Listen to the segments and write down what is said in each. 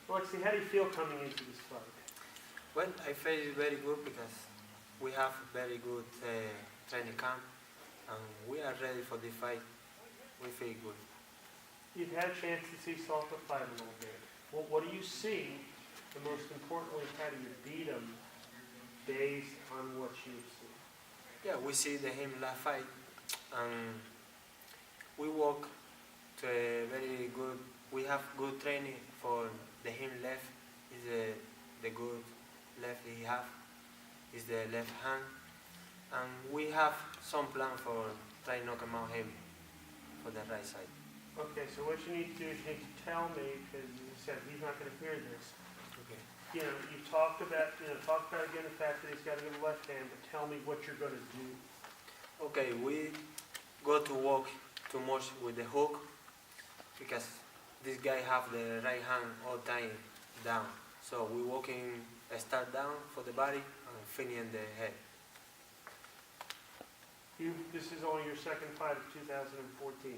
Alexei, how do you feel coming into this fight? Well, I feel very good because we have very good training camp and we are ready for the fight. We feel good. You've had a chance to see Salka fight a little bit. Well, what do you see, and most importantly, how do you beat him based on what you see? Yeah, we see him last fight and we walk to a very good, we have good training for him left is the good left he have is the left hand, and we have some plan for try knock him out him for the right side. Okay, so what you need to do is you need to tell me, because you said he's not going to hear this. Okay. You know, you talked about again the fact that he's got to get a left hand, but tell me what you're going to do. Okay, we go to walk too much with the hook because this guy have the right hand all time down. So we walking start down for the body and finishing the head. This is only your second fight of 2014.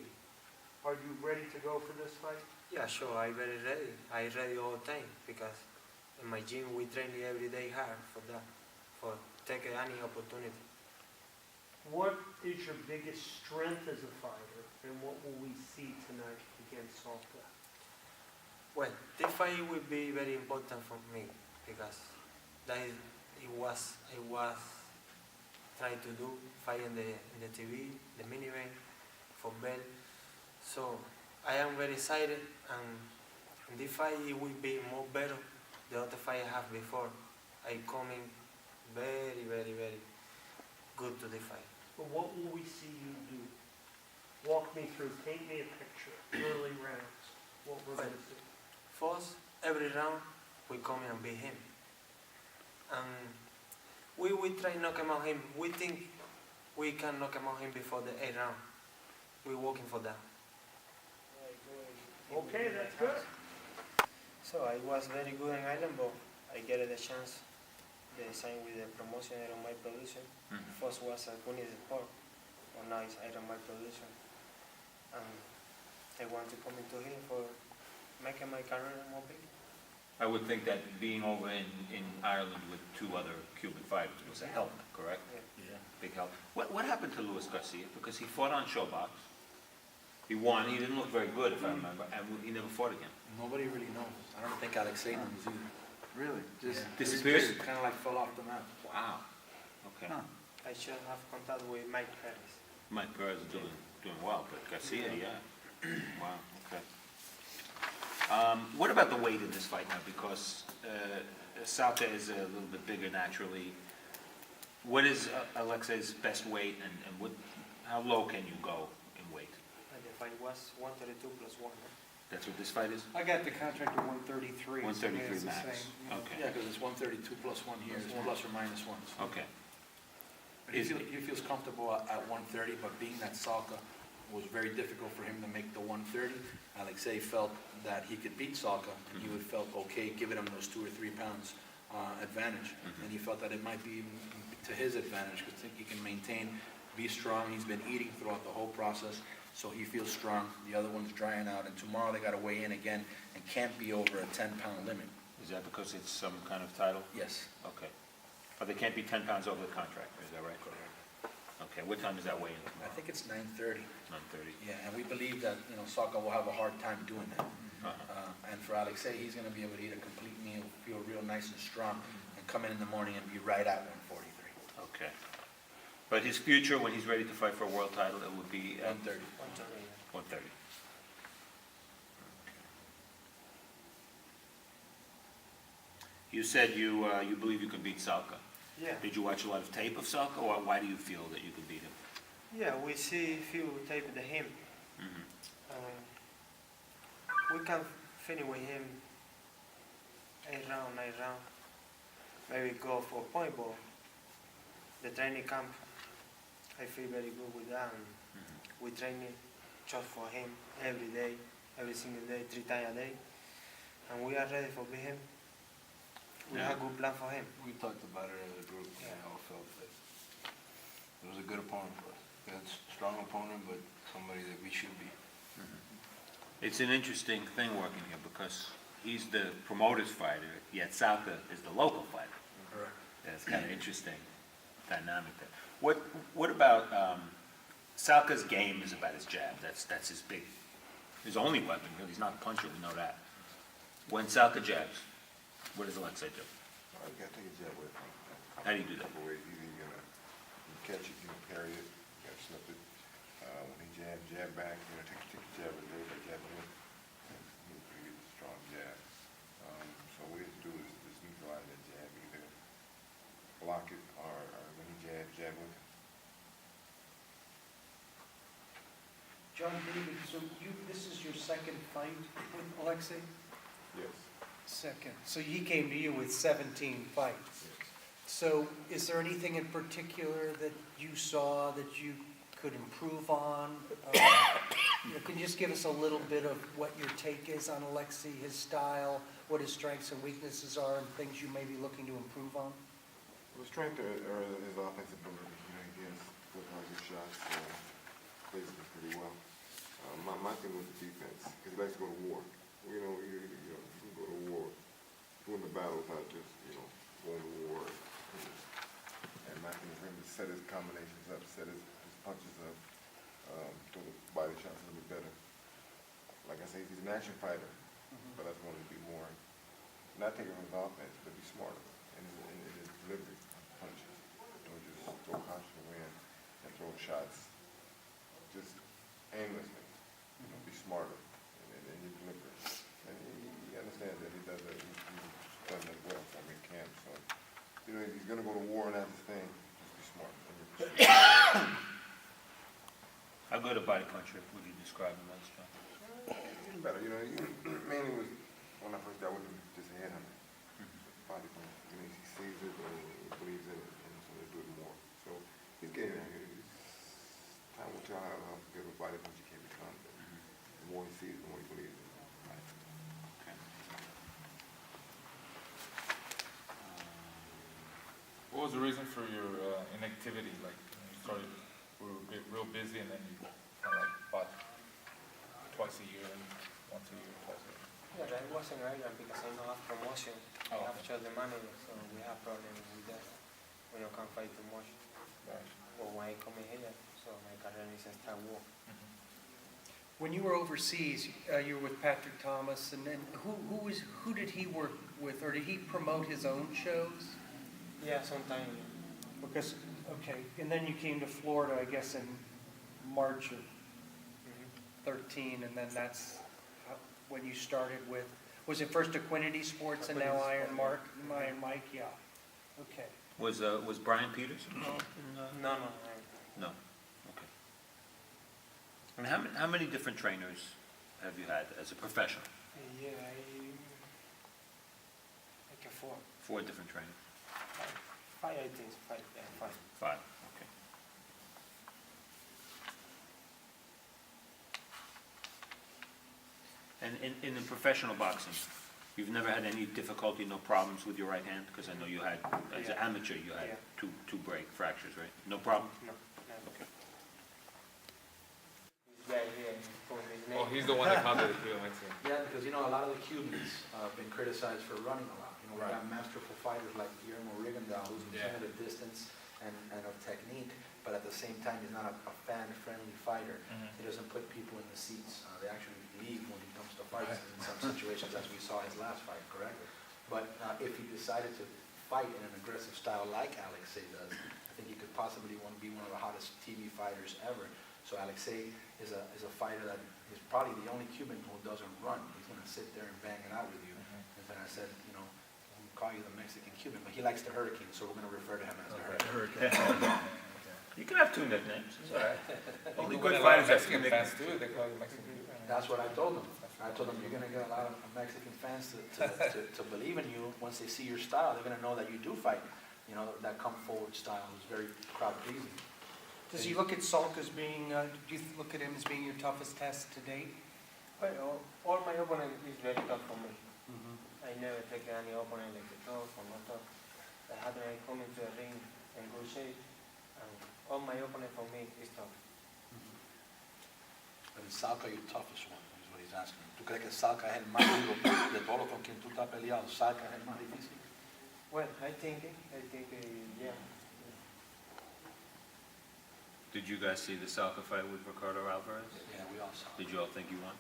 Are you ready to go for this fight? Yeah, sure, I very ready. I ready all the time because in my gym we train every day hard for that, for take any opportunity. What is your biggest strength as a fighter, and what will we see tonight against Salka? Well, this fight will be very important for me because that is it was trying to do fight in the TV, the mini event for belt. So I am very excited, and in this fight it will be more better the other fight I have before. I coming very, very, very good to the fight. But what will we see you do? Walk me through, paint me a picture, early rounds, what we're going to see. First, every round we come and beat him. And we try knock him out him. We think we can knock him out him before the 8th round. We're working for that. Okay, that's good. So I was very good in Island, but I get the chance. They signed with the promotion Iron My Production. First was Kunis Sport, or now it's Iron My Production. And I want to come into here for making my career more big. I would think that being over in Ireland with two other Cuban fighters was a help, correct? Yeah. Big help. What happened to Luis Garcia? Because he fought on Shobox. He won. He didn't look very good, if I remember, and he never fought again. Nobody really knows. I don't think Alexei knows either. Really? Just disappeared? Kind of like fell off the map. Wow. Okay. Huh. I should have contact with Mike Perez. Mike Perez is doing well, but Garcia, yeah. Wow. Okay. What about the weight in this fight now? Because Salka is a little bit bigger naturally. What is Alexei's best weight, and how low can you go in weight? And the fight was 132 plus 1. That's what this fight is? I got the contract at 133. 133 it's the max. same, you know. Okay. Yeah, because it's 132 plus 1 here, it's plus or minus 1. Okay. But he feels comfortable at 130, but being that Salka was very difficult for him to make the 130, Alexei felt that he could beat Salka, and he would felt okay giving him those 2 or 3 pounds advantage. And he felt that it might be even to his advantage, because he can maintain, be strong. He's been eating throughout the whole process, so he feels strong. The other one's drying out, and tomorrow they got to weigh in again and can't be over a 10-pound limit. Is that because it's some kind of title? Yes. Okay. But they can't be 10 pounds over the contract, is that right? Correct. Okay, what time is that weigh-in tomorrow? I think it's 9:30. 9:30. Yeah, and we believe that, Salka will have a hard time doing that. And for Alexei, he's going to be able to eat a complete meal, feel real nice and strong, and come in the morning and be right at 143. Okay. But his future, when he's ready to fight for a world title, it would be at 130. 130. You said you believe you can beat Salka. Yeah. Did you watch a lot of tape of Salka, or why do you feel that you can beat him? Yeah, we see few tape of him. We can finish with him 8 round, 9 round. Maybe go for point, but the training camp, I feel very good with that. And we training just for him every day, every single day, 3 times a day. And we are ready for beat him. We have a good plan for him. We talked about it as a group, and we all felt that it was a good opponent for us. It's a strong opponent, but somebody that we should be. It's an interesting thing working here because he's the promoter's fighter, yet Salka is the local fighter. Correct. That's kind of interesting dynamic there. What about, Salka's game is about his jab, that's his only weapon, really, he's not a puncher, we know that. When Salka jabs, what does Alexei do? You gotta take a jab with him. How do you do that? Either you're gonna catch it, you can parry it, you gotta slip it. When he jab back, take a jab with it, jab with it. He's a pretty strong jab. So what he has to do is just neutralize that jab, either block it or when he jab with it. John David, so this is your second fight with Alexei? Yes. Second. So he came to you with 17 fights. So is there anything in particular that you saw that you could improve on? Can you just give us a little bit of what your take is on Alexei, his style, what his strengths and weaknesses are, and things you may be looking to improve on? Well, strength or his offensive ability, he gets good target shots, plays it pretty well. My thing was the defense, because he likes to go to war. You can go to war, win the battle without just, going to war. And my thing is for him to set his combinations up, set his punches up, throw the body shots a little bit better. Like I say, he's an action fighter, but I just want him to be more, not taking from his offense, but be smarter in his delivery of punches. Don't just throw punches away and throw shots just aimlessly. Be smarter in your delivery. And he understands that he does that. He's done that well for me in camp. So, he's going to go to war and that's his thing. Just be smart. How good a body puncher would you describe him as, John? He's better. He mainly was, when I first got with him, just a headhunter. Body puncher. He sees it and he believes in it, and so they do it more. So he's getting there. Time will tell how good of a body puncher can become. The more he sees, the more he believes in it. Okay. What was the reason for your inactivity? Like, you started, we were real busy, and then you kind of like fought twice a year, and once a year, twice a year. Yeah, that wasn't regular because I don't have promotion. I have to show the manager, so we have problems with that. We don't can fight too much. Right. But when I come in here, so my career is a start walk. When you were overseas, you were with Patrick Thomas, and then who did he work with, or did he promote his own shows? Yeah, sometimes. Because, okay, and then you came to Florida, I guess, in March of 13, and then that's when you started with, was it first Equinity Sports and now Iron Mike? Yeah, okay. Was Brian Peters? No. No. Okay. And how many different trainers have you had as a professional? Yeah, like a four. 4 different trainers. Five, I think. Five, yeah, five. 5. Okay. And in the professional boxing, you've never had any difficulty, no problems with your right hand? Because I know you had, as an amateur, you had Yeah. two break fractures, right? No problem? No. Okay. Oh, he's the one that counted it, I see. Yeah, because a lot of the Cubans have been criticized for running a lot. We got masterful fighters like Guillermo Rigondeaux, who's intimidated distance and of technique, but at the same time, he's not a fan-friendly fighter. He doesn't put people in the seats. They actually leave when he comes to fights in some situations, as we saw his last fight, correct? But if he decided to fight in an aggressive style like Alexei does, I think he could possibly be one of the hottest TV fighters ever. So Alexei is a fighter that is probably the only Cuban who doesn't run. He's going to sit there and bang it out with you. And then I said, we'll call you the Mexican Cuban, but he likes the Hurricane, so we're going to refer to him as the Hurricane. You can have 2 nicknames. It's all right. Only When good a lot of fighters have 2 Mexican fans nicknames. do it, they call it Mexican Cuban. That's what I told him. I told him you're going to get a lot of Mexican fans to believe in you. Once they see your style, they're going to know that you do fight. That come forward style is very crowd pleasing. Does he look at Salk as being, do you look at him as being your toughest test to date? Well, all my opponent is very tough for me. I never take any opponent like tough or not tough. I had when I come into the ring in good shape, and all my opponent for me is tough. But is Salka your toughest one, is what he's asking. ¿Tú cree que Salca es el más duro de todos los con quien tú estás peleado? ¿Salca es el más difícil? Well, I think, yeah. Did you guys see the Salka fight with Ricardo Alvarez? Yeah, we all saw. Did you all think you won?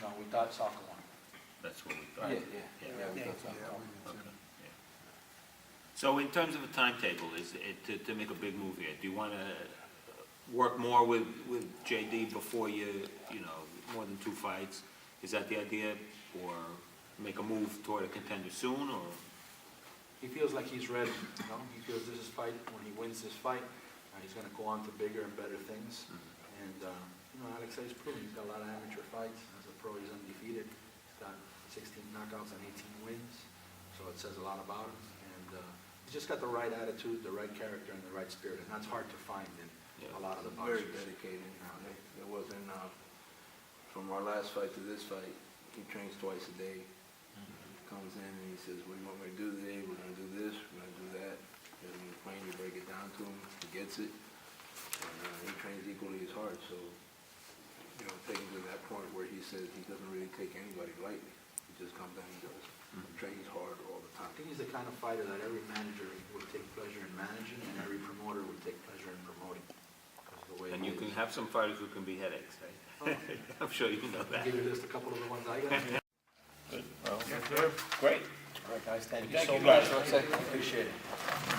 No, we thought Salca won. That's what we thought. Yeah, we thought Salca won. Okay, yeah. So in terms of a timetable, is it, to make a big move here, do you want to work more with JD before you know, more than 2 fights? Is that the idea? Or make a move toward a contender soon, or? He feels like he's ready, you know? He feels this is fight, when he wins this fight, he's gonna go on to bigger and better things. And, you know, Alexei's proven, he's got a lot of amateur fights. As a pro, he's undefeated. He's got 16 knockouts and 18 wins. So it says a lot about him. And, he's just got the right attitude, the right character, and the right spirit. And that's hard to find in a lot of the boxers. Very dedicated. There wasn't, from our last fight to this fight, he trains twice a day. Comes in and he says, what do you want me to do today? We're going to do this, we're going to do that. And when you're playing, you break it down to him, he gets it. And he trains equally as hard. So, you know, taking to that point where he says he doesn't really take anybody lightly. He just comes in and does. Trains hard all the time. I think he's the kind of fighter that every manager would take pleasure in managing and every promoter would take pleasure in promoting. Because the way And he you can is. have some fighters who can be headaches, right? I'm sure you know I'll that. give you just a couple of the ones I got. Good, well, great. All right, guys, thank you Thank so you, much. guys. Alexei. Appreciate it.